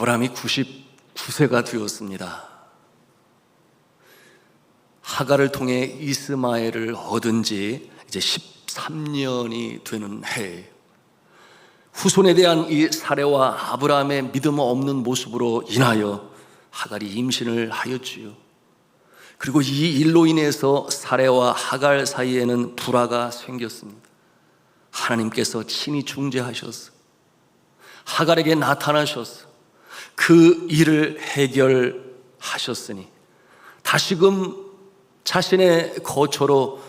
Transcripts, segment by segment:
아브라함이 99세가 되었습니다. 하갈을 통해 이스마엘을 얻은 지 이제 13년이 되는 해에 후손에 대한 이 사례와 아브라함의 믿음 없는 모습으로 인하여 하갈이 임신을 하였지요. 그리고 이 일로 인해서 사례와 하갈 사이에는 불화가 생겼습니다. 하나님께서 친히 중재하셔서 하갈에게 나타나셔서 그 일을 해결하셨으니 다시금 자신의 거처로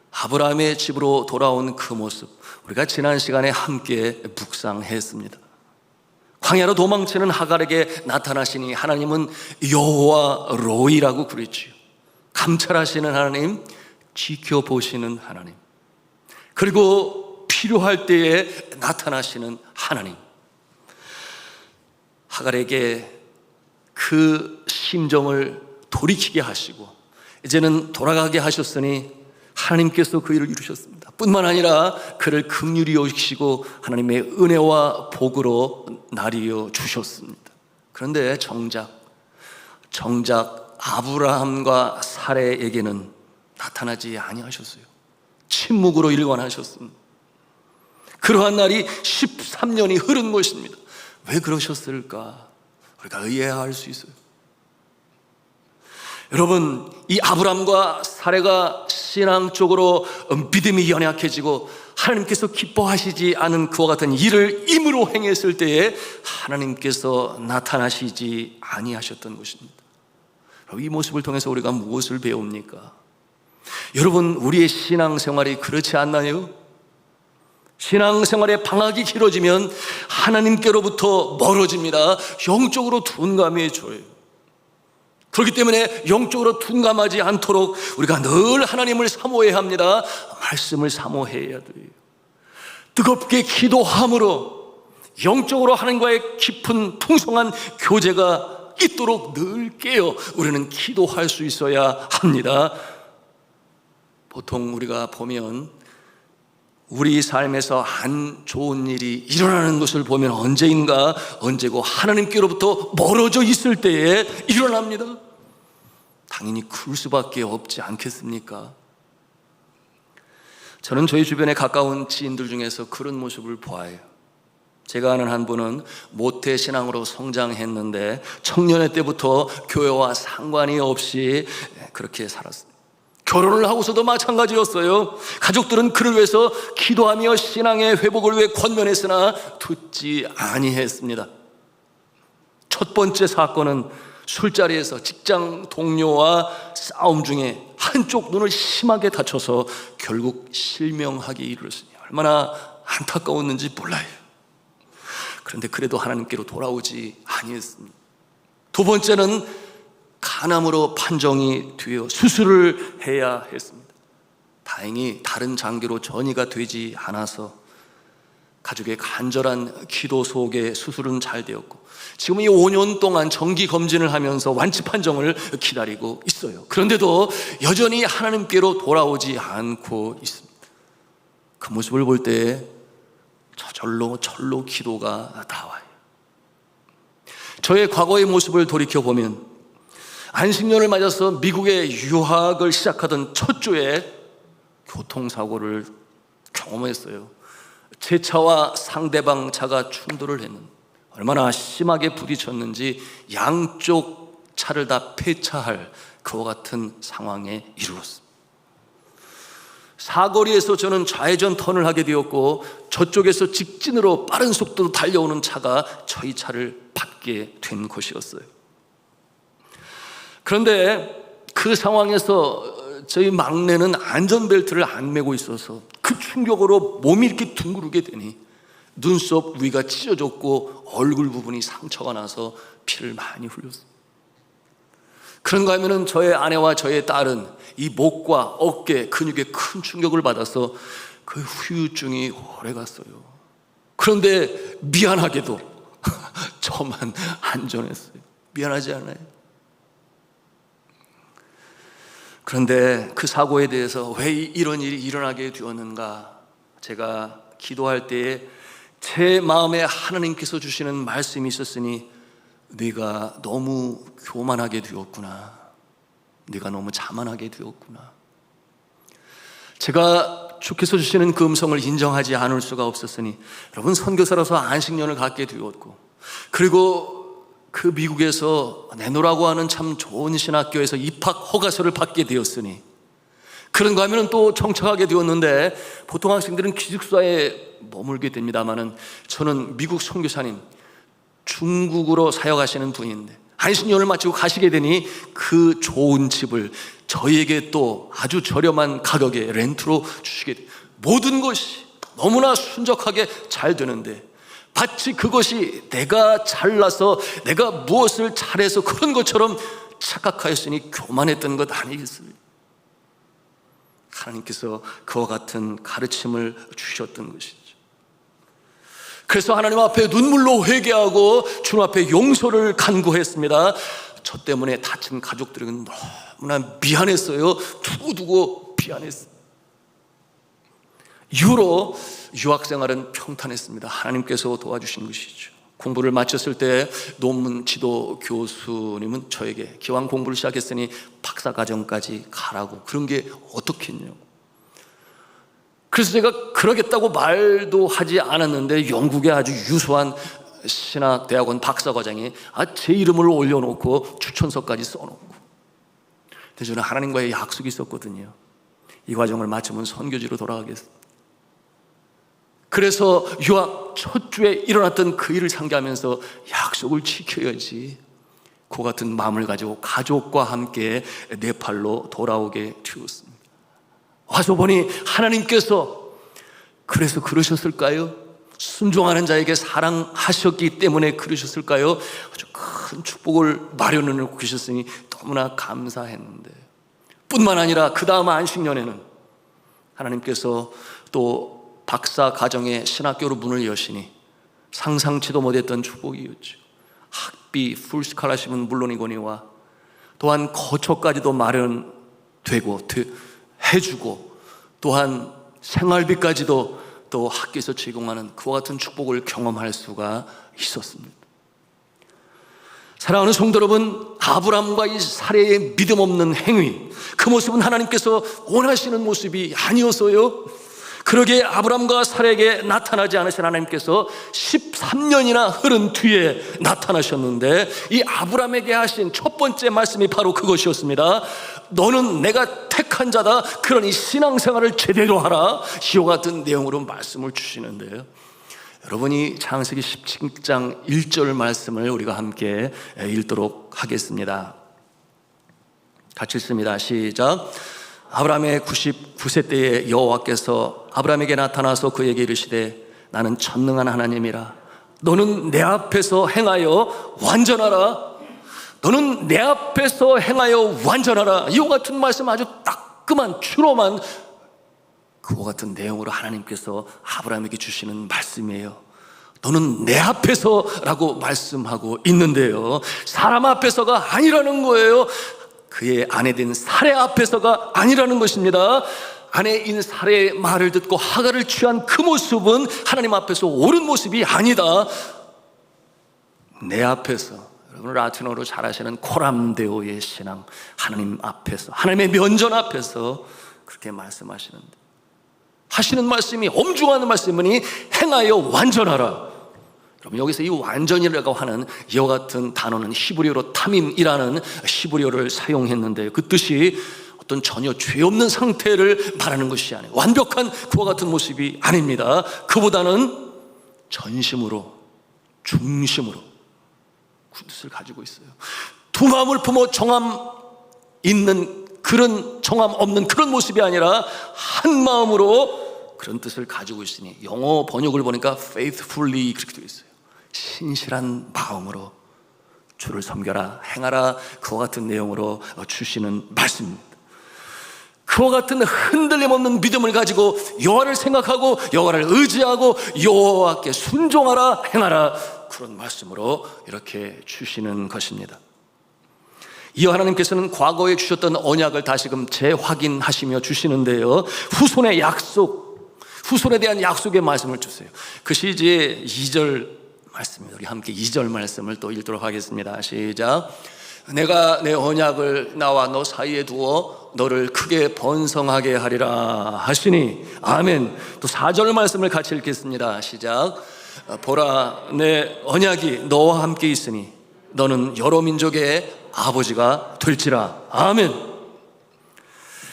아브라함의 집으로 돌아온 그 모습, 우리가 지난 시간에 함께 묵상했습니다. 광야로 도망치는 하갈에게 나타나시니 하나님은 여호와 로이라고 그랬지요. 감찰하시는 하나님, 지켜보시는 하나님, 그리고 필요할 때에 나타나시는 하나님. 하갈에게 그 심정을 돌이키게 하시고 이제는 돌아가게 하셨으니 하나님께서 그 일을 이루셨습니다. 뿐만 아니라 그를 긍휼히 여기시고 하나님의 은혜와 복으로 나뉘어 주셨습니다. 그런데 정작 아브라함과 사레에게는 나타나지 아니하셨어요. 침묵으로 일관하셨습니다. 그러한 날이 13년이 흐른 것입니다. 왜 그러셨을까? 우리가 의아할 수 있어요. 여러분, 이 아브람과 사레가 신앙적으로 믿음이 연약해지고 하나님께서 기뻐하시지 않은 그와 같은 일을 임으로 행했을 때에 하나님께서 나타나시지 아니하셨던 것입니다. 이 모습을 통해서 우리가 무엇을 배웁니까? 여러분, 우리의 신앙생활이 그렇지 않나요? 신앙생활의 방학이 길어지면 하나님께로부터 멀어집니다. 영적으로 둔감해져요. 그렇기 때문에 영적으로 둔감하지 않도록 우리가 늘 하나님을 사모해야 합니다. 말씀을 사모해야 돼요. 뜨겁게 기도함으로 영적으로 하나님과의 깊은 풍성한 교제가 있도록 늘 깨어 우리는 기도할 수 있어야 합니다. 보통 우리가 보면 우리 삶에서 안 좋은 일이 일어나는 것을 보면 언제고 하나님께로부터 멀어져 있을 때에 일어납니다. 당연히 그럴 수밖에 없지 않겠습니까? 저는 저희 주변에 가까운 지인들 중에서 그런 모습을 보아요. 제가 아는 한 분은 모태신앙으로 성장했는데 청년의 때부터 교회와 상관이 없이 그렇게 살았습니다. 결혼을 하고서도 마찬가지였어요. 가족들은 그를 위해서 기도하며 신앙의 회복을 위해 권면했으나 듣지 아니했습니다. 첫 번째 사건은 술자리에서 직장 동료와 싸움 중에 한쪽 눈을 심하게 다쳐서 결국 실명하기 이르렀으니 얼마나 안타까웠는지 몰라요. 그런데 그래도 하나님께로 돌아오지 아니했습니다. 두 번째는 간암으로 판정이 되어 수술을 해야 했습니다. 다행히 다른 장기로 전이가 되지 않아서 가족의 간절한 기도 속에 수술은 잘 되었고 지금 이 5년 동안 정기 검진을 하면서 완치 판정을 기다리고 있어요. 그런데도 여전히 하나님께로 돌아오지 않고 있습니다. 그 모습을 볼 때 저절로 절로 기도가 나와요. 저의 과거의 모습을 돌이켜보면 안식년을 맞아서 미국에 유학을 시작하던 첫 주에 교통사고를 경험했어요. 제 차와 상대방 차가 충돌을 했는데 얼마나 심하게 부딪혔는지 양쪽 차를 다 폐차할 그와 같은 상황에 이르렀습니다. 사거리에서 저는 좌회전 턴을 하게 되었고 저쪽에서 직진으로 빠른 속도로 달려오는 차가 저희 차를 받게 된 것이었어요. 그런데 그 상황에서 저희 막내는 안전벨트를 안 매고 있어서 그 충격으로 몸이 이렇게 둥그르게 되니 눈썹 위가 찢어졌고 얼굴 부분이 상처가 나서 피를 많이 흘렸습니다. 그런가 하면은 저의 아내와 저의 딸은 이 목과 어깨 근육에 큰 충격을 받아서 그 후유증이 오래 갔어요. 그런데 미안하게도 저만 안전했어요. 미안하지 않아요? 그런데 그 사고에 대해서 왜 이런 일이 일어나게 되었는가, 제가 기도할 때에 제 마음에 하나님께서 주시는 말씀이 있었으니 네가 너무 교만하게 되었구나. 네가 너무 자만하게 되었구나. 제가 주께서 주시는 그 음성을 인정하지 않을 수가 없었으니 여러분, 선교사로서 안식년을 갖게 되었고, 그리고 그 미국에서 내노라고 하는 참 좋은 신학교에서 입학 허가서를 받게 되었으니, 그런가 하면 또 정착하게 되었는데, 보통 학생들은 기숙사에 머물게 됩니다마는 저는 미국 선교사님, 중국으로 사역하시는 분인데 안식년을 마치고 가시게 되니 그 좋은 집을 저희에게 또 아주 저렴한 가격에 렌트로 주시게 돼요. 모든 것이 너무나 순적하게 잘 되는데 마치 그것이 내가 잘나서 내가 무엇을 잘해서 그런 것처럼 착각하였으니 교만했던 것 아니겠습니까? 하나님께서 그와 같은 가르침을 주셨던 것이죠. 그래서 하나님 앞에 눈물로 회개하고 주님 앞에 용서를 간구했습니다. 저 때문에 다친 가족들은 너무나 미안했어요. 두고두고 미안했어요. 이후로 유학생활은 평탄했습니다. 하나님께서 도와주신 것이죠. 공부를 마쳤을 때 논문 지도 교수님은 저에게 기왕 공부를 시작했으니 박사과정까지 가라고, 그런 게 어떻겠냐고. 그래서 제가 그러겠다고 말도 하지 않았는데 영국의 아주 유수한 신학대학원 박사과정에 제 이름을 올려놓고 추천서까지 써놓고, 근데 저는 하나님과의 약속이 있었거든요. 이 과정을 마치면 선교지로 돌아가겠습니다. 그래서 유학 첫 주에 일어났던 그 일을 상기하면서 약속을 지켜야지, 그 같은 마음을 가지고 가족과 함께 네팔로 돌아오게 되었습니다. 와서 보니 하나님께서 그래서 그러셨을까요? 순종하는 자에게 사랑하셨기 때문에 그러셨을까요? 아주 큰 축복을 마련해 놓고 계셨으니 너무나 감사했는데, 뿐만 아니라 그 다음 안식년에는 하나님께서 또 박사 과정의 신학교로 문을 여시니 상상치도 못했던 축복이었죠. 학비 풀스칼라십은 물론이거니와 또한 거처까지도 마련되고 해주고, 또한 생활비까지도 또 학교에서 제공하는 그와 같은 축복을 경험할 수가 있었습니다. 사랑하는 성도 여러분, 아브라함과 이 사례의 믿음 없는 행위, 그 모습은 하나님께서 원하시는 모습이 아니었어요. 그러게 아브라함과 사례에게 나타나지 않으신 하나님께서 13년이나 흐른 뒤에 나타나셨는데, 이 아브라함에게 하신 첫 번째 말씀이 바로 그것이었습니다. 너는 내가 택한 자다. 그러니 신앙생활을 제대로 하라. 이와 같은 내용으로 말씀을 주시는데요, 여러분이 창세기 17장 1절 말씀을 우리가 함께 읽도록 하겠습니다. 같이 읽습니다. 시작. 아브라함의 99세 때에 여호와께서 아브라함에게 나타나서 그에게 이르시되 나는 전능한 하나님이라. 너는 내 앞에서 행하여 완전하라. 너는 내 앞에서 행하여 완전하라. 이와 같은 말씀, 아주 따끔한 추롬한 그와 같은 내용으로 하나님께서 아브라함에게 주시는 말씀이에요. 너는 내 앞에서 라고 말씀하고 있는데요, 사람 앞에서가 아니라는 거예요. 그의 아내된 사레 앞에서가 아니라는 것입니다. 아내인 사레의 말을 듣고 하갈을 취한 그 모습은 하나님 앞에서 옳은 모습이 아니다. 내 앞에서, 여러분 라틴어로 잘 아시는 코람데오의 신앙, 하나님 앞에서, 하나님의 면전 앞에서 그렇게 말씀하시는데, 하시는 말씀이 엄중한 말씀이니 행하여 완전하라. 여러분 여기서 이 완전이라고 하는 이와 같은 단어는 히브리어로 타밈이라는 히브리어를 사용했는데, 그 뜻이 어떤 전혀 죄 없는 상태를 말하는 것이 아니에요. 완벽한 그와 같은 모습이 아닙니다. 그보다는 전심으로, 중심으로 그 뜻을 가지고 있어요. 두 마음을 품어 정함 있는 그런 정함 없는 그런 모습이 아니라 한 마음으로 그런 뜻을 가지고 있으니, 영어 번역을 보니까 faithfully 그렇게 되어 있어요. 신실한 마음으로 주를 섬겨라, 행하라, 그와 같은 내용으로 주시는 말씀입니다. 그와 같은 흔들림 없는 믿음을 가지고 여호와를 생각하고 여호와를 의지하고 여호와께 순종하라, 행하라, 그런 말씀으로 이렇게 주시는 것입니다. 이어 하나님께서는 과거에 주셨던 언약을 다시금 재확인하시며 주시는데요, 후손의 약속, 후손에 대한 약속의 말씀을 주세요. 그 시제 2절 말씀입니다. 우리 함께 2절 말씀을 또 읽도록 하겠습니다. 시작. 내가 내 언약을 나와 너 사이에 두어 너를 크게 번성하게 하리라 하시니. 아멘. 또 4절 말씀을 같이 읽겠습니다. 시작. 보라, 내 언약이 너와 함께 있으니 너는 여러 민족의 아버지가 될지라. 아멘.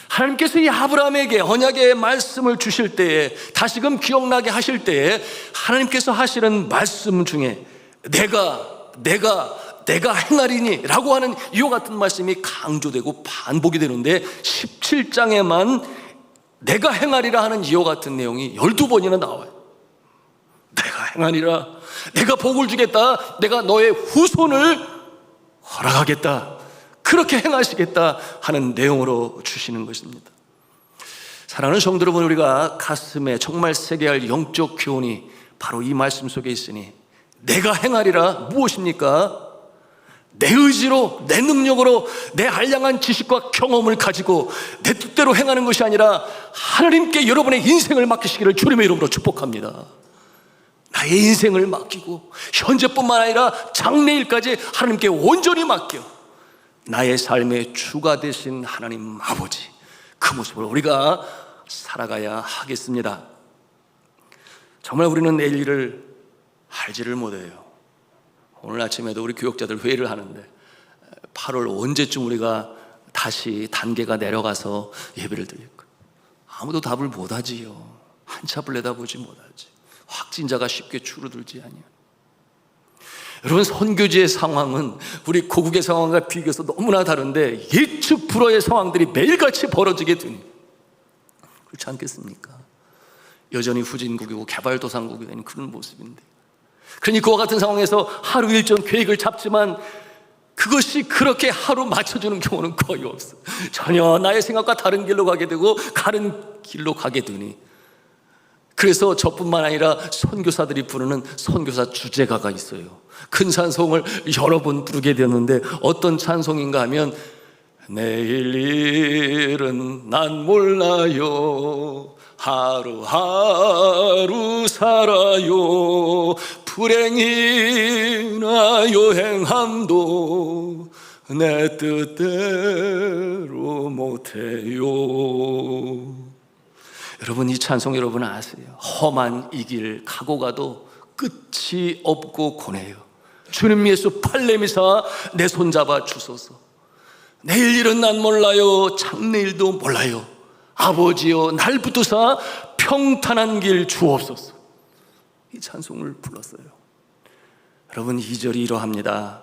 하나님께서 이 아브라함에게 언약의 말씀을 주실 때에, 다시금 기억나게 하실 때에 하나님께서 하시는 말씀 중에 내가 행하리니 라고 하는 이와 같은 말씀이 강조되고 반복이 되는데, 17장에만 내가 행하리라 하는 이와 같은 내용이 12번이나 나와요. 내가 행하리라, 내가 복을 주겠다, 내가 너의 후손을 허락하겠다, 그렇게 행하시겠다 하는 내용으로 주시는 것입니다. 사랑하는 성도 여러분, 우리가 가슴에 정말 새게 할 영적 교훈이 바로 이 말씀 속에 있으니, 내가 행하리라 무엇입니까? 내 의지로, 내 능력으로, 내 한량한 지식과 경험을 가지고 내 뜻대로 행하는 것이 아니라 하나님께 여러분의 인생을 맡기시기를 주님의 이름으로 축복합니다. 나의 인생을 맡기고 현재뿐만 아니라 장래일까지 하나님께 온전히 맡겨 나의 삶의 주가 되신 하나님 아버지, 그 모습으로 우리가 살아가야 하겠습니다. 정말 우리는 내일 일을 알지를 못해요. 오늘 아침에도 우리 교역자들 회의를 하는데 8월 언제쯤 우리가 다시 단계가 내려가서 예배를 드릴까? 아무도 답을 못하지요. 한치 앞을 내다보지 못하지. 확진자가 쉽게 줄어들지 아니야. 여러분, 선교지의 상황은 우리 고국의 상황과 비교해서 너무나 다른데 예측 불허의 상황들이 매일같이 벌어지게 되니, 그렇지 않겠습니까? 여전히 후진국이고 개발도상국이 된 그런 모습인데, 그러니 그와 같은 상황에서 하루 일정 계획을 잡지만 그것이 그렇게 하루 맞춰주는 경우는 거의 없어. 전혀 나의 생각과 다른 길로 가게 되고 다른 길로 가게 되니, 그래서 저뿐만 아니라 선교사들이 부르는 선교사 주제가가 있어요. 큰 찬송을 여러 번 부르게 되었는데, 어떤 찬송인가 하면 내일 일은 난 몰라요, 하루하루 살아요, 불행이나 여행함도 내 뜻대로 못해요. 여러분, 이 찬송 여러분 아세요? 험한 이 길 가고 가도 끝이 없고 고뇌요, 주님 예수 팔레미사 내 손잡아 주소서. 내일 일은 난 몰라요, 장래일도 몰라요, 아버지여 날 붙드사 평탄한 길 주옵소서. 이 찬송을 불렀어요. 여러분, 2절이 이러합니다.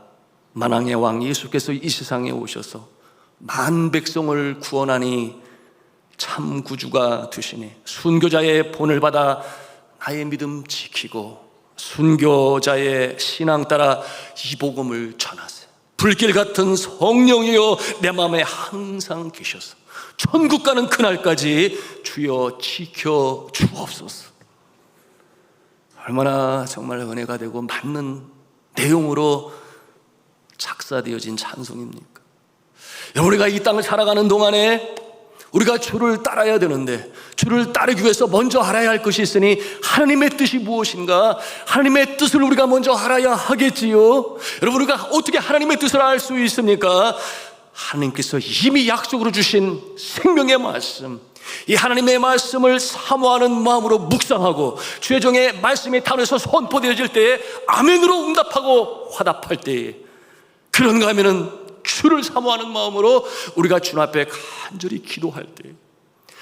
만왕의 왕 예수께서 이 세상에 오셔서 만 백성을 구원하니 참 구주가 되시니, 순교자의 본을 받아 나의 믿음 지키고 순교자의 신앙 따라 이 복음을 전하세요. 불길 같은 성령이여 내 마음에 항상 계셔서 천국 가는 그날까지 주여 지켜 주옵소서. 얼마나 정말 은혜가 되고 맞는 내용으로 작사되어진 찬송입니까? 우리가 이 땅을 살아가는 동안에 우리가 주를 따라야 되는데, 주를 따르기 위해서 먼저 알아야 할 것이 있으니 하나님의 뜻이 무엇인가? 하나님의 뜻을 우리가 먼저 알아야 하겠지요. 여러분, 우리가 어떻게 하나님의 뜻을 알 수 있습니까? 하나님께서 이미 약속으로 주신 생명의 말씀, 이 하나님의 말씀을 사모하는 마음으로 묵상하고 주의 종의 말씀이 단에서 선포되어질 때에 아멘으로 응답하고 화답할 때에, 그런가 하면은 주를 사모하는 마음으로 우리가 주님 앞에 간절히 기도할 때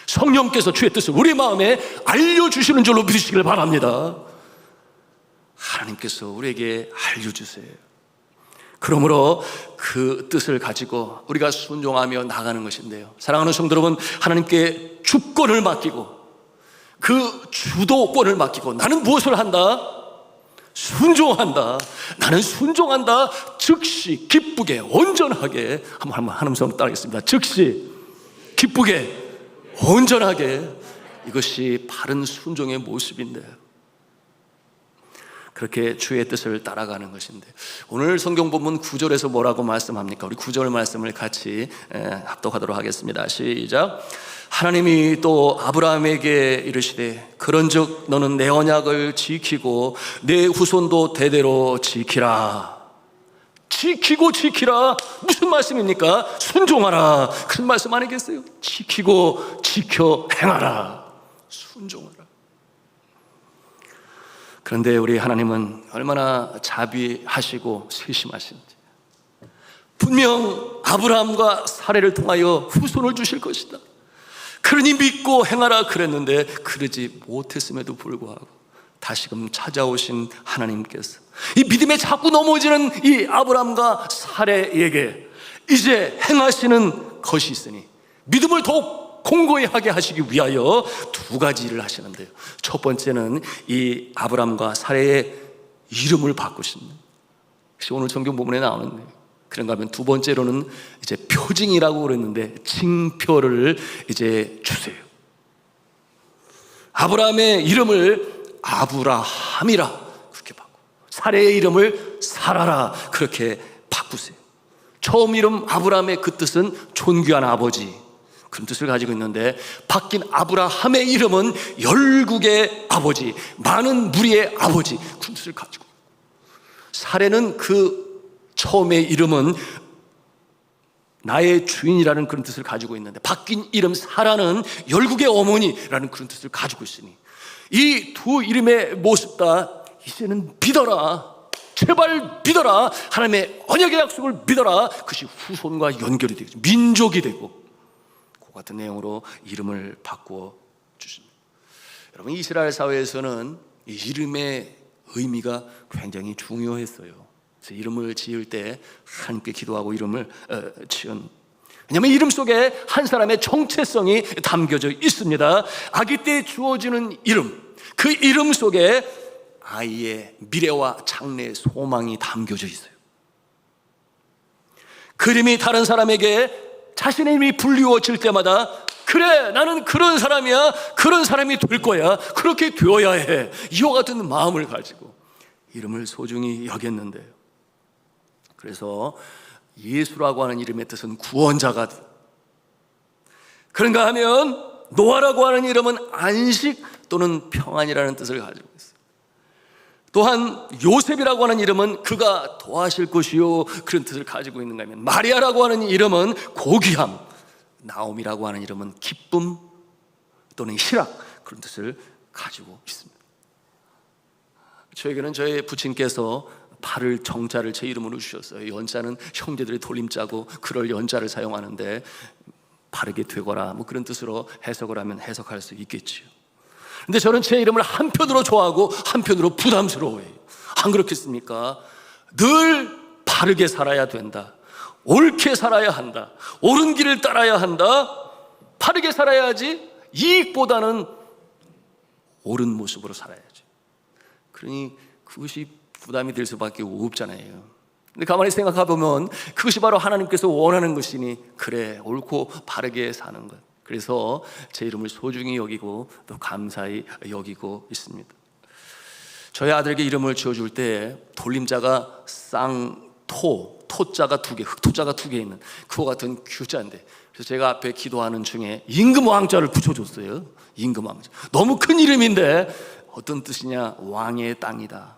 성령께서 주의 뜻을 우리 마음에 알려주시는 줄로 믿으시길 바랍니다. 하나님께서 우리에게 알려주세요. 그러므로 그 뜻을 가지고 우리가 순종하며 나가는 것인데요, 사랑하는 성도 여러분, 하나님께 주권을 맡기고 그 주도권을 맡기고 나는 무엇을 한다? 순종한다. 나는 순종한다. 즉시 기쁘게 온전하게, 한번 하나님처럼 따르겠습니다. 즉시 기쁘게 온전하게. 이것이 바른 순종의 모습인데, 그렇게 주의 뜻을 따라가는 것인데, 오늘 성경 본문 9절에서 뭐라고 말씀합니까? 우리 9절 말씀을 같이 합독하도록 하겠습니다. 시작. 하나님이 또 아브라함에게 이르시되 그런즉 너는 내 언약을 지키고 내 후손도 대대로 지키라. 지키고 지키라. 무슨 말씀입니까? 순종하라. 그런 말씀 아니겠어요? 지키고 지켜 행하라. 순종하라. 그런데 우리 하나님은 얼마나 자비하시고 세심하신지, 분명 아브라함과 사례를 통하여 후손을 주실 것이다, 그러니 믿고 행하라 그랬는데 그러지 못했음에도 불구하고 다시금 찾아오신 하나님께서 이 믿음에 자꾸 넘어지는 이 아브라함과 사례에게 이제 행하시는 것이 있으니 믿음을 더욱 공고히 하게 하시기 위하여 두 가지 일을 하시는데요, 첫 번째는 이 아브라함과 사례의 이름을 바꾸십니다. 오늘 성경 부분에 나오는데, 그런가 하면 두 번째로는 이제 표징이라고 그랬는데 징표를 이제 주세요. 아브라함의 이름을 아브라함이라 그렇게 바꾸고, 사례의 이름을 사라라 그렇게 바꾸세요. 처음 이름 아브라함의 그 뜻은 존귀한 아버지, 그런 뜻을 가지고 있는데, 바뀐 아브라함의 이름은 열국의 아버지, 많은 무리의 아버지, 그런 뜻을 가지고, 사례는 그 처음의 이름은 나의 주인이라는 그런 뜻을 가지고 있는데, 바뀐 이름 사라는 열국의 어머니라는 그런 뜻을 가지고 있으니, 이 두 이름의 모습 다 이제는 믿어라, 제발 믿어라, 하나님의 언약의 약속을 믿어라, 그것이 후손과 연결이 되고 민족이 되고, 그 같은 내용으로 이름을 바꾸어 주십니다. 여러분, 이스라엘 사회에서는 이 이름의 의미가 굉장히 중요했어요. 그래서 이름을 지을 때 하나님께 기도하고 이름을 지은, 왜냐하면 이름 속에 한 사람의 정체성이 담겨져 있습니다. 아기 때 주어지는 이름, 그 이름 속에 아이의 미래와 장래의 소망이 담겨져 있어요. 그 이름이 다른 사람에게 자신의 이름이 불리워질 때마다, 그래 나는 그런 사람이야, 그런 사람이 될 거야, 그렇게 되어야 해, 이와 같은 마음을 가지고 이름을 소중히 여겼는데요, 그래서 예수라고 하는 이름의 뜻은 구원자가, 그런가 하면 노아라고 하는 이름은 안식 또는 평안이라는 뜻을 가지고 있어요. 또한 요셉이라고 하는 이름은 그가 도하실 것이요, 그런 뜻을 가지고 있는가 하면, 마리아라고 하는 이름은 고귀함, 나옴이라고 하는 이름은 기쁨 또는 희락, 그런 뜻을 가지고 있습니다. 저에게는 저희 부친께서 발을 정자를 제 이름으로 주셨어요. 연자는 형제들의 돌림자고 그럴 연자를 사용하는데, 바르게 되거라 뭐 그런 뜻으로 해석을 하면 해석할 수 있겠지요. 근데 저는 제 이름을 한편으로 좋아하고 한편으로 부담스러워해요. 안 그렇겠습니까? 늘 바르게 살아야 된다, 옳게 살아야 한다, 옳은 길을 따라야 한다, 바르게 살아야지 이익보다는 옳은 모습으로 살아야지. 그러니 그것이 부담이 될 수밖에 없잖아요. 근데 가만히 생각해 보면 그것이 바로 하나님께서 원하는 것이니, 그래 옳고 바르게 사는 것, 그래서 제 이름을 소중히 여기고 또 감사히 여기고 있습니다. 저희 아들에게 이름을 지어줄 때 돌림자가 쌍토, 토자가 두 개, 흑토자가 두 개 있는 그와 같은 규자인데, 그래서 제가 앞에 기도하는 중에 임금왕자를 붙여줬어요. 임금왕자, 너무 큰 이름인데 어떤 뜻이냐, 왕의 땅이다,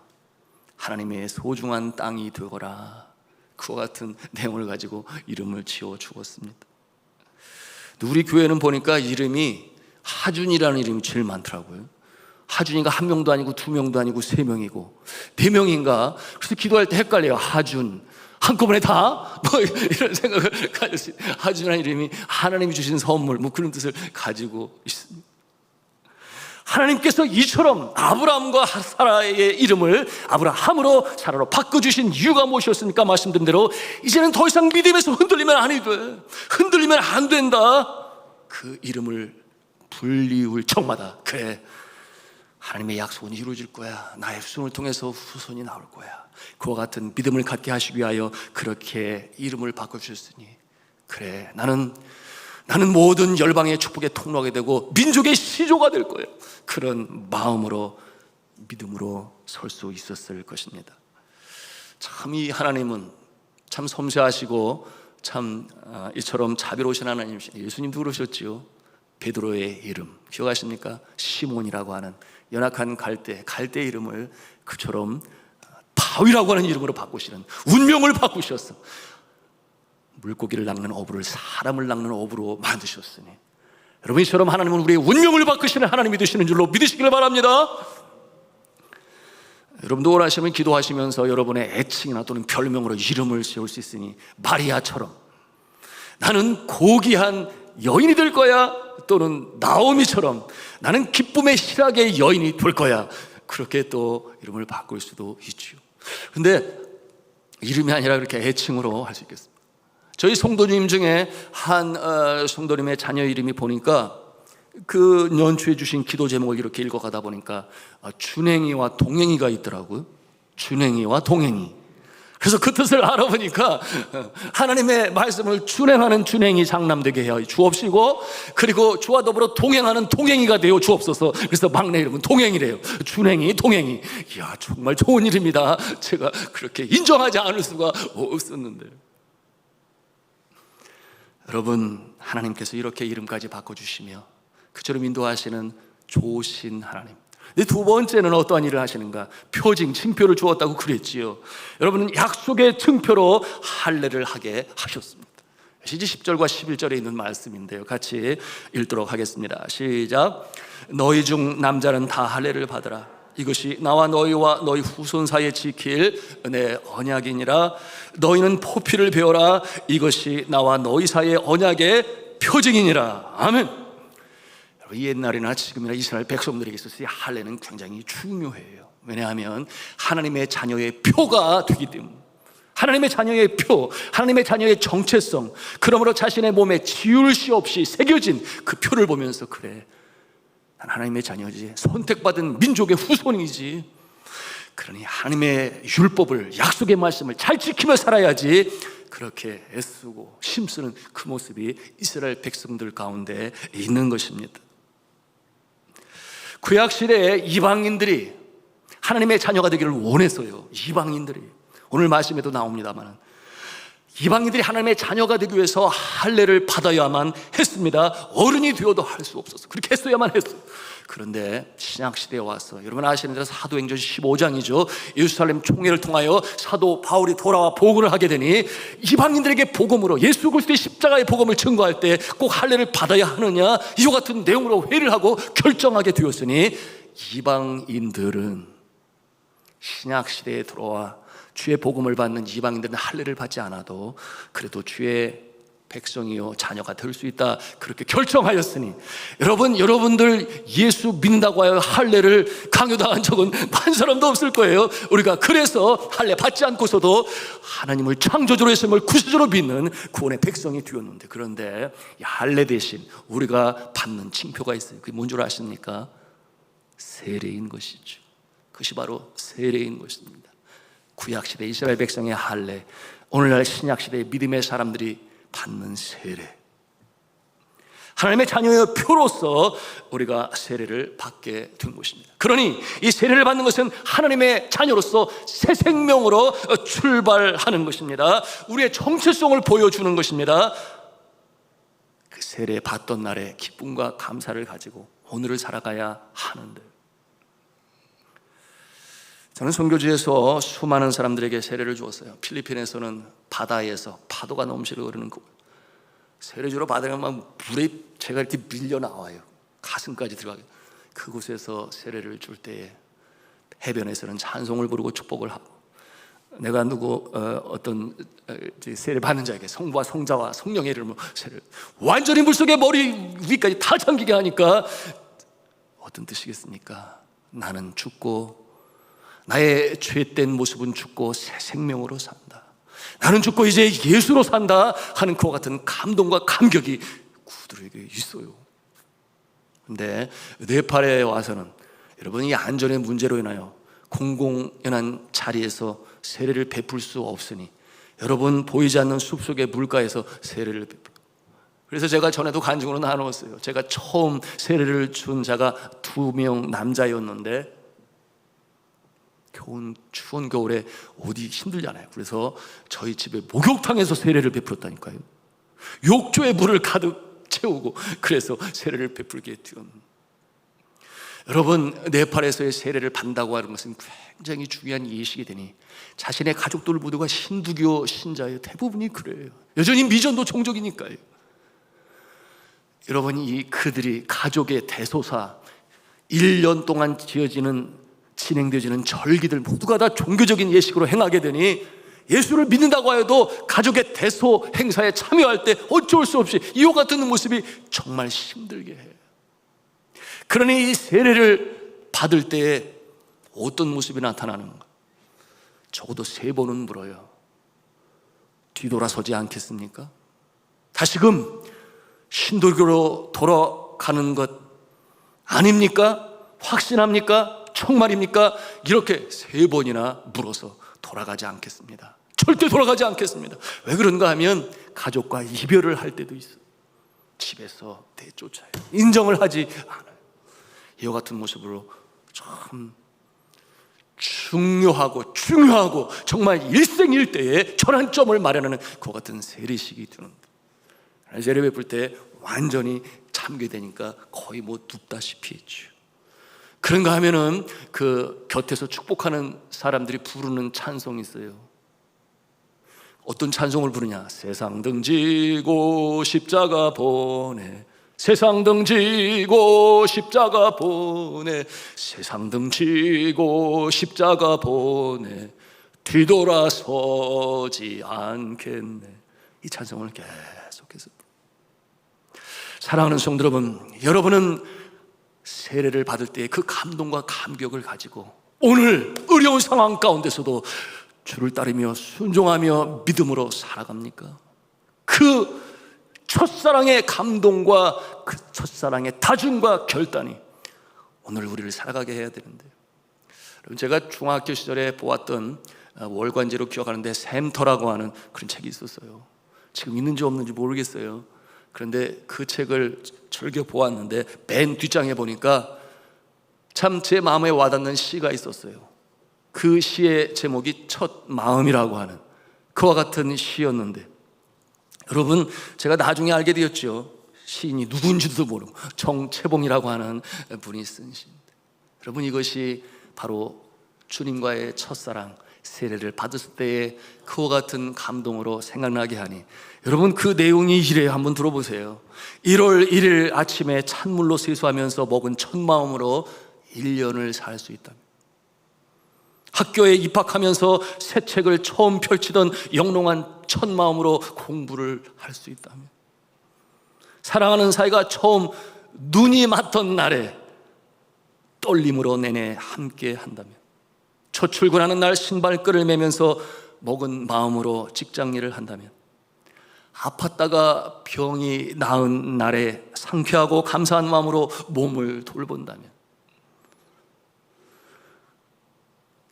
하나님의 소중한 땅이 되거라, 그와 같은 내용을 가지고 이름을 지어 주었습니다. 우리 교회는 보니까 이름이 하준이라는 이름이 제일 많더라고요. 하준이가 한 명도 아니고 두 명도 아니고 세 명이고 네 명인가. 그래서 기도할 때 헷갈려요. 하준 한꺼번에 다? 뭐 이런 생각을 가질 수 있어요. 하준이라는 이름이 하나님이 주신 선물, 뭐 그런 뜻을 가지고 있습니다. 하나님께서 이처럼 아브라함과 사라의 이름을 아브라함으로 사라로 바꿔주신 이유가 무엇이었습니까? 말씀드린 대로 이제는 더 이상 믿음에서 흔들리면 안 돼, 흔들리면 안 된다. 그 이름을 불리울 적마다, 그래 하나님의 약속은 이루어질 거야, 나의 후손을 통해서 후손이 나올 거야, 그와 같은 믿음을 갖게 하시기 위하여 그렇게 이름을 바꿔주셨으니, 그래 나는 모든 열방의 축복의 통로가 되고 민족의 시조가 될 거예요. 그런 마음으로 믿음으로 설 수 있었을 것입니다. 참 이 하나님은 참 섬세하시고 참 이처럼 자비로우신 하나님이시죠. 예수님도 그러셨지요. 베드로의 이름 기억하십니까? 시몬이라고 하는 연약한 갈대 이름을 그처럼 바위라고 하는 이름으로 바꾸시는, 운명을 바꾸셨어. 물고기를 낚는 어부를 사람을 낚는 어부로 만드셨으니 여러분, 이처럼 하나님은 우리의 운명을 바꾸시는 하나님이 되시는 줄로 믿으시길 바랍니다. 여러분도 원하시면 기도하시면서 여러분의 애칭이나 또는 별명으로 이름을 지을 수 있으니, 마리아처럼 나는 고귀한 여인이 될 거야, 또는 나오미처럼 나는 기쁨의 희락의 여인이 될 거야, 그렇게 또 이름을 바꿀 수도 있죠. 근데 이름이 아니라 그렇게 애칭으로 할 수 있겠습니다. 저희 성도님 중에 한 성도님의 자녀 이름이 보니까 그 연초에 주신 기도 제목을 이렇게 읽어가다 보니까 준행이와 동행이가 있더라고요. 준행이와 동행이. 그래서 그 뜻을 알아보니까 하나님의 말씀을 준행하는 준행이 장남되게 해야 주옵시고, 그리고 주와 더불어 동행하는 동행이가 되어 주옵소서. 그래서 막내 이름은 동행이래요. 준행이, 동행이. 이야, 정말 좋은 일입니다. 제가 그렇게 인정하지 않을 수가 없었는데. 여러분, 하나님께서 이렇게 이름까지 바꿔주시며 그처럼 인도하시는 좋으신 하나님. 근데 두 번째는 어떠한 일을 하시는가? 표징, 징표를 주었다고 그랬지요. 여러분은 약속의 징표로 할례를 하게 하셨습니다. 시지 10절과 11절에 있는 말씀인데요, 같이 읽도록 하겠습니다. 시작. 너희 중 남자는 다 할례를 받으라. 이것이 나와 너희와 너희 후손 사이에 지킬 내 언약이니라. 너희는 포피를 베어라. 이것이 나와 너희 사이의 언약의 표징이니라. 아멘. 옛날이나 지금이나 이스라엘 백성들에게 있어서 이 할례는 굉장히 중요해요. 왜냐하면 하나님의 자녀의 표가 되기 때문에. 하나님의 자녀의 표, 하나님의 자녀의 정체성, 그러므로 자신의 몸에 지울 시 없이 새겨진 그 표를 보면서, 그래, 난 하나님의 자녀지, 선택받은 민족의 후손이지, 그러니 하나님의 율법을, 약속의 말씀을 잘 지키며 살아야지, 그렇게 애쓰고 힘쓰는 그 모습이 이스라엘 백성들 가운데 있는 것입니다. 구약시대에 이방인들이 하나님의 자녀가 되기를 원했어요. 이방인들이, 오늘 말씀에도 나옵니다만, 이방인들이 하나님의 자녀가 되기 위해서 할례를 받아야만 했습니다. 어른이 되어도 할 수 없었어요. 그렇게 했어야만 했어요. 그런데 신약시대에 와서, 여러분 아시는 대로 사도행전 15장이죠 예루살렘 총회를 통하여 사도 바울이 돌아와 복음을 하게 되니, 이방인들에게 복음으로 예수 그리스도의 십자가의 복음을 증거할 때 꼭 할례를 받아야 하느냐, 이와 같은 내용으로 회의를 하고 결정하게 되었으니, 이방인들은 신약시대에 들어와 주의 복음을 받는 이방인들은 할례를 받지 않아도 그래도 주의 백성이요 자녀가 될 수 있다, 그렇게 결정하였으니, 여러분들 예수 믿는다고 하여 할례를 강요당한 적은 한 사람도 없을 거예요. 우리가 그래서 할례 받지 않고서도 하나님을 창조주로 했음을 구세주로 믿는 구원의 백성이 되었는데, 그런데 이 할례 대신 우리가 받는 징표가 있어요. 그게 뭔 줄 아십니까? 세례인 것이죠. 그것이 바로 세례인 것입니다. 구약시대 이스라엘 백성의 할례, 오늘날 신약시대의 믿음의 사람들이 받는 세례, 하나님의 자녀의 표로서 우리가 세례를 받게 된 것입니다. 그러니 이 세례를 받는 것은 하나님의 자녀로서 새 생명으로 출발하는 것입니다. 우리의 정체성을 보여주는 것입니다. 그 세례 받던 날의 기쁨과 감사를 가지고 오늘을 살아가야 하는데, 저는 선교지에서 수많은 사람들에게 세례를 주었어요. 필리핀에서는 바다에서 파도가 넘치고 흐르는 그 세례주로 받으면 막 물에 제가 이렇게 밀려 나와요. 가슴까지 들어가게. 그곳에서 세례를 줄 때에 해변에서는 찬송을 부르고 축복을 하고, 내가 어떤 세례 받는 자에게 성부와 성자와 성령의 이름으로 세례를, 완전히 물속에 머리 위까지 다 잠기게 하니까 어떤 뜻이겠습니까? 나는 죽고 나의 죄된 모습은 죽고 새 생명으로 산다, 나는 죽고 이제 예수로 산다 하는 그와 같은 감동과 감격이 그들에게 있어요. 근데 네팔에 와서는 여러분이 안전의 문제로 인하여 공공연한 자리에서 세례를 베풀 수 없으니, 여러분 보이지 않는 숲속의 물가에서 세례를 베풀. 그래서 제가 전에도 간증으로 나누었어요. 제가 처음 세례를 준 자가 2명 남자였는데, 추운 겨울에 어디 힘들잖아요. 그래서 저희 집에 목욕탕에서 세례를 베풀었다니까요. 욕조에 물을 가득 채우고 그래서 세례를 베풀게 되었는. 여러분, 네팔에서의 세례를 받는다고 하는 것은 굉장히 중요한 예식이 되니 자신의 가족들 모두가 힌두교 신자예요. 대부분이 그래요. 여전히 미전도 종족이니까요. 여러분, 그들이 가족의 대소사 1년 동안 진행되어지는 절기들 모두가 다 종교적인 예식으로 행하게 되니 예수를 믿는다고 하여도 가족의 대소 행사에 참여할 때 어쩔 수 없이 이와 같은 모습이 정말 힘들게 해요. 그러니 이 세례를 받을 때에 어떤 모습이 나타나는가? 적어도 3번은 물어요. 뒤돌아서지 않겠습니까? 다시금 신도교로 돌아가는 것 아닙니까? 확신합니까? 정말입니까? 이렇게 3번이나 물어서 돌아가지 않겠습니다. 절대 돌아가지 않겠습니다. 왜 그런가 하면 가족과 이별을 할 때도 있어요. 집에서 내쫓아요. 인정을 하지 않아요. 이와 같은 모습으로 참 중요하고 정말 일생일대의 전환점을 마련하는 그와 같은 세례식이 되는데, 세례 베풀 때 완전히 잠게 되니까 거의 눕다시피 했죠. 그런가 하면은 그 곁에서 축복하는 사람들이 부르는 찬송이 있어요. 어떤 찬송을 부르냐? 세상 등지고 십자가 보내, 세상 등지고 십자가 보내, 세상 등지고 십자가 보내, 뒤돌아서지 않겠네. 이 찬송을 계속해서. 사랑하는 성도 여러분은 세례를 받을 때 그 감동과 감격을 가지고 오늘 어려운 상황 가운데서도 주를 따르며 순종하며 믿음으로 살아갑니까? 그 첫사랑의 감동과 그 첫사랑의 다짐과 결단이 오늘 우리를 살아가게 해야 되는데요. 여러분, 제가 중학교 시절에 보았던 월간지로 기억하는데 샘터라고 하는 그런 책이 있었어요. 지금 있는지 없는지 모르겠어요. 그런데 그 책을 즐겨 보았는데 맨 뒷장에 보니까 참 제 마음에 와닿는 시가 있었어요. 그 시의 제목이 첫 마음이라고 하는 그와 같은 시였는데, 여러분, 제가 나중에 알게 되었죠. 시인이 누군지도 모르고 정채봉이라고 하는 분이 쓴 시인데, 여러분, 이것이 바로 주님과의 첫사랑 세례를 받았을 때의 그와 같은 감동으로 생각나게 하니, 여러분, 그 내용이 이래요. 한번 들어보세요. 1월 1일 아침에 찬물로 세수하면서 먹은 첫 마음으로 1년을 살 수 있다면, 학교에 입학하면서 새 책을 처음 펼치던 영롱한 첫 마음으로 공부를 할 수 있다면, 사랑하는 사이가 처음 눈이 맞던 날에 떨림으로 내내 함께 한다면, 첫 출근하는 날 신발끈을 매면서 먹은 마음으로 직장 일을 한다면, 아팠다가 병이 나은 날에 상쾌하고 감사한 마음으로 몸을 돌본다면,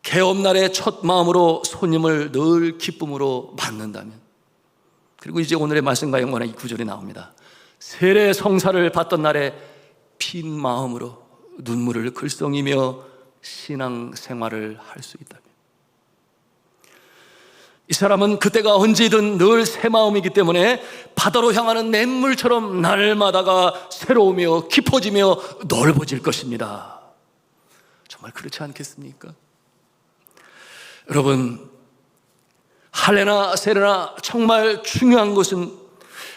개업날의 첫 마음으로 손님을 늘 기쁨으로 맞는다면, 그리고 이제 오늘의 말씀과 연관한 이 구절이 나옵니다. 세례 성사를 받던 날에 빈 마음으로 눈물을 글썽이며 신앙생활을 할 수 있다면, 이 사람은 그때가 언제든 늘 새 마음이기 때문에 바다로 향하는 냇물처럼 날마다가 새로우며 깊어지며 넓어질 것입니다. 정말 그렇지 않겠습니까? 여러분, 할례나 세례나 정말 중요한 것은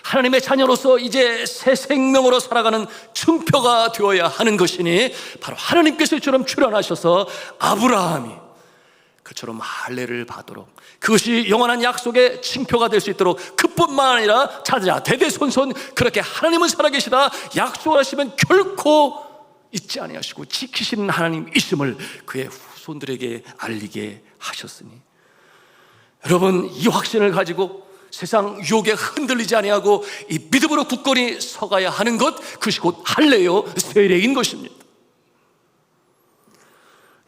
하나님의 자녀로서 이제 새 생명으로 살아가는 증표가 되어야 하는 것이니, 바로 하나님께서 이처럼 출현하셔서 아브라함이 그처럼 할례를 받도록, 그것이 영원한 약속의 징표가 될 수 있도록, 그뿐만 아니라 자자 대대손손 그렇게 하나님은 살아계시다 약속하시면 결코 잊지 아니하시고 지키시는 하나님 있음을 그의 후손들에게 알리게 하셨으니, 여러분, 이 확신을 가지고 세상 유혹에 흔들리지 아니하고 이 믿음으로 굳건히 서가야 하는 것, 그것이 곧 할례요 세례인 것입니다.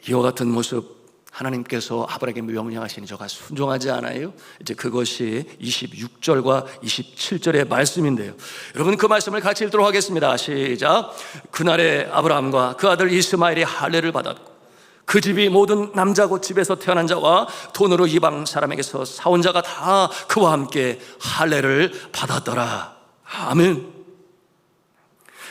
이와 같은 모습 하나님께서 아브라함에게 명령하시니 저가 순종하지 않아요? 이제 그것이 26절과 27절의 말씀인데요. 여러분, 그 말씀을 같이 읽도록 하겠습니다. 시작. 그날에 아브라함과 그 아들 이스마엘이 할례를 받았고 그 집이 모든 남자고 집에서 태어난 자와 돈으로 이방 사람에게서 사온 자가 다 그와 함께 할례를 받았더라. 아멘.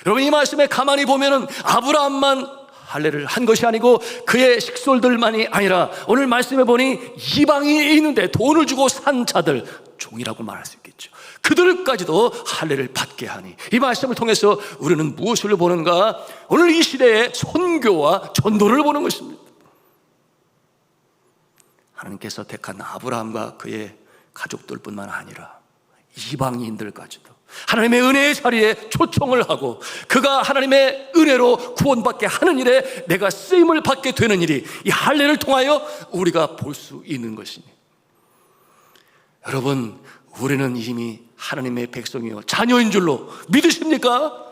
여러분, 이 말씀에 가만히 보면은 아브라함만 할례를 한 것이 아니고 그의 식솔들만이 아니라 오늘 말씀해 보니 이방이 있는데 돈을 주고 산 자들, 종이라고 말할 수 있겠죠. 그들까지도 할례를 받게 하니, 이 말씀을 통해서 우리는 무엇을 보는가? 오늘 이 시대의 선교와 전도를 보는 것입니다. 하나님께서 택한 아브라함과 그의 가족들뿐만 아니라 이방인들까지도 하나님의 은혜의 자리에 초청을 하고 그가 하나님의 은혜로 구원받게 하는 일에 내가 쓰임을 받게 되는 일이 이 할례를 통하여 우리가 볼 수 있는 것이니, 여러분, 우리는 이미 하나님의 백성이요 자녀인 줄로 믿으십니까?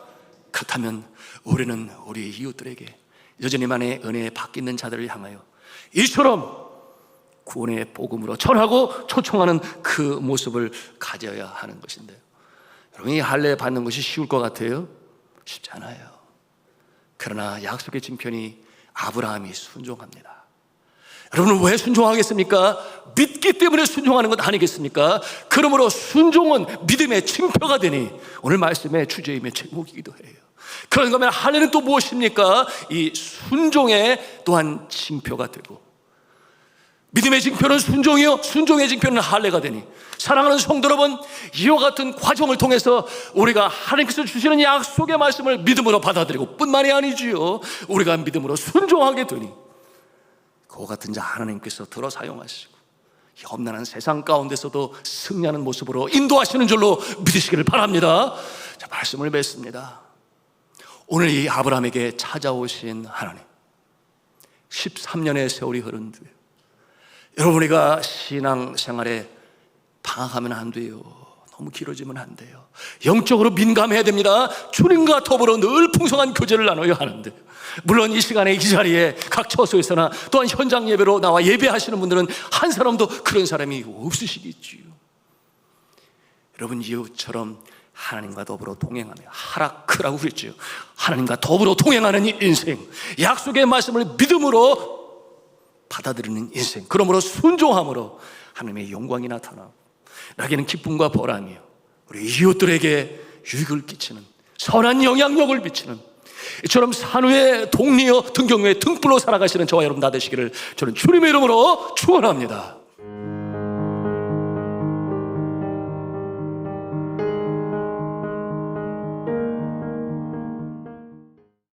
그렇다면 우리는 우리 이웃들에게 여전히만의 은혜에 바뀌는 자들을 향하여 이처럼 구원의 복음으로 전하고 초청하는 그 모습을 가져야 하는 것인데요, 여러분, 이 할례 받는 것이 쉬울 것 같아요? 쉽지 않아요. 그러나 약속의 징표니 아브라함이 순종합니다. 여러분, 왜 순종하겠습니까? 믿기 때문에 순종하는 것 아니겠습니까? 그러므로 순종은 믿음의 징표가 되니 오늘 말씀의 주제임의 제목이기도 해요. 그런가 하면 할례는 또 무엇입니까? 이 순종의 또한 징표가 되고, 믿음의 징표는 순종이요, 순종의 징표는 할례가 되니, 사랑하는 성도 여러분, 이와 같은 과정을 통해서 우리가 하나님께서 주시는 약속의 말씀을 믿음으로 받아들이고 뿐만이 아니지요, 우리가 믿음으로 순종하게 되니 그와 같은 자 하나님께서 들어 사용하시고 이 험난한 세상 가운데서도 승리하는 모습으로 인도하시는 줄로 믿으시기를 바랍니다. 자, 말씀을 맺습니다. 오늘 이 아브라함에게 찾아오신 하나님, 13년의 세월이 흐른 뒤에 여러분, 우리가 신앙생활에 방황하면 안 돼요. 너무 길어지면 안 돼요. 영적으로 민감해야 됩니다. 주님과 더불어 늘 풍성한 교제를 나눠야 하는데, 물론 이 시간에 이 자리에 각 처소에서나 또한 현장 예배로 나와 예배하시는 분들은 한 사람도 그런 사람이 없으시겠지요. 여러분, 이웃처럼 하나님과 더불어 동행하며, 하라크라고 그랬죠. 하나님과 더불어 동행하는 이 인생, 약속의 말씀을 믿음으로 받아들이는 인생, 그러므로 순종함으로 하나님의 영광이 나타나고 나에게는 기쁨과 보람이요 우리 이웃들에게 유익을 끼치는 선한 영향력을 미치는, 이처럼 산후의 동리요 등경로의 등불로 살아가시는 저와 여러분 다 되시기를 저는 주님의 이름으로 축원합니다.